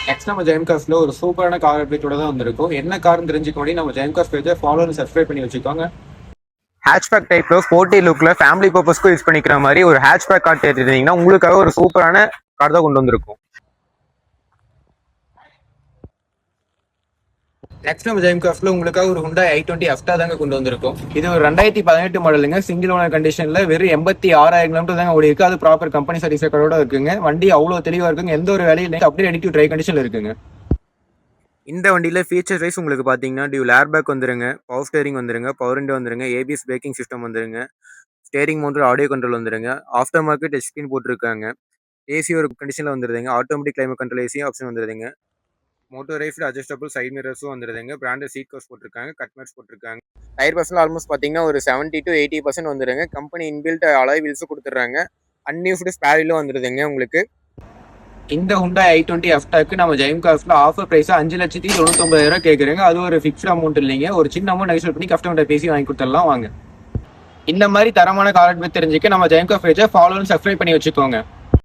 Next நம்ம ஜெயம் கார்ஸ்ல ஒரு சூப்பரான கார் அப்டேட்டோட தான் வந்திருக்கும். என்ன கார்னு தெரிஞ்சுக்க முன்னாடி நம்ம ஜெயம் கார்ஸ் பேஜை ஃபாலோ அண்ட் சப்ஸ்கிரைப் பண்ணி வச்சுக்கோங்க. ஹேட்ச்பேக் டைப்ல ஸ்போர்ட்டி லுக்ல ஃபேமிலி பர்பஸ்க்கு யூஸ் பண்ணிக்கிற மாதிரி ஒரு ஹேட்ச்பேக் கார் தேடிட்டீங்கன்னா உங்களுக்காக ஒரு சூப்பரான கார் தான் கொண்டு வந்திருக்கும். நெக்ஸ்ட் நம்ம ஜெயம் கார்ஸ்ல உங்களுக்காக ஒரு Hyundai i20 அஃப்டா தாங்க கொண்டு வந்திருக்கும். இது ஒரு 2018 மாடலுங்க. சிங்கிள் ஓனர் கண்டிஷன்ல வெறும் 86,000 கிலோமீட்டர் தாங்க ஓடி இருக்கு. அது ப்ராப்பர் கம்பெனி சர்வீஸ் ரெக்கார்டோட இருக்குங்க. வண்டி அவ்வளவு தெளிவா இருக்குங்க. எந்த ஒரு வேலையும் இல்லை. அப்படியே ரெடி டு ட்ரை கண்டிஷன்ல இருக்குங்க. இந்த வண்டியில ஃபீச்சர் வைஸ் உங்களுக்கு பாத்தீங்கன்னா டியூல் ஏர்பேக் வந்துருங்க, பவர் ஸ்டேரிங் வந்துருங்க, பவர் விண்டோ வந்துருங்க, ஏபிஎஸ் பிரேக்கிங் சிஸ்டம் வந்துருங்க, ஸ்டேரிங் மவுண்டட் ஆடியோ கண்ட்ரோல் வந்துருங்க, ஆஃப்டர் மார்க்கெட் டச் ஸ்கிரீன் போட்டிருக்காங்க, ஏசி ஒரு கண்டிஷன்ல வந்துருதுங்க, automatic climate control AC option வந்துருதுங்க, மோட்டரைஸ்டு அட்ஜஸ்டபிள் சைட் மிரர்ஸும் வந்துருதுங்க, பிராண்டட் சீட் கவர்ஸ் போட்டிருக்காங்க, கட் மேட்ஸ் போட்டிருக்காங்க. டயர் பர்சன்ட் ஆல்மோஸ்ட் பாத்தீங்கன்னா ஒரு 70 to 80% வந்துருங்க. கம்பெனி இன்பில்ட் அலாய் வீல்ஸும் கொடுத்துட்றாங்க. அன்யூஸ்டு ஸ்பேர் வீலும் வந்துருதுங்க உங்களுக்கு. இந்த Hyundai i20 அஃப்டாக்கு நம்ம ஜெயம் கார்ஸ்ல ஆஃபர் பிரைஸ் 5,99,000 கேட்குறேங்க. அது ஒரு ஃபிக்ஸ்ட் அமௌண்ட் இல்லைங்க. ஒரு சின்ன அமௌண்ட் நெகோஷியேட் பண்ணி கஸ்டமர்கிட்ட பேசி வாங்கி கொடுத்துடலாம் வாங்க. இந்த மாதிரி தரமான கார் தெரிஞ்சுக்க நம்ம ஜெயம் கார் பேஜை ஃபாலோ அண்ட் சப்ஸ்கிரைப் பண்ணி வச்சுக்கோங்க.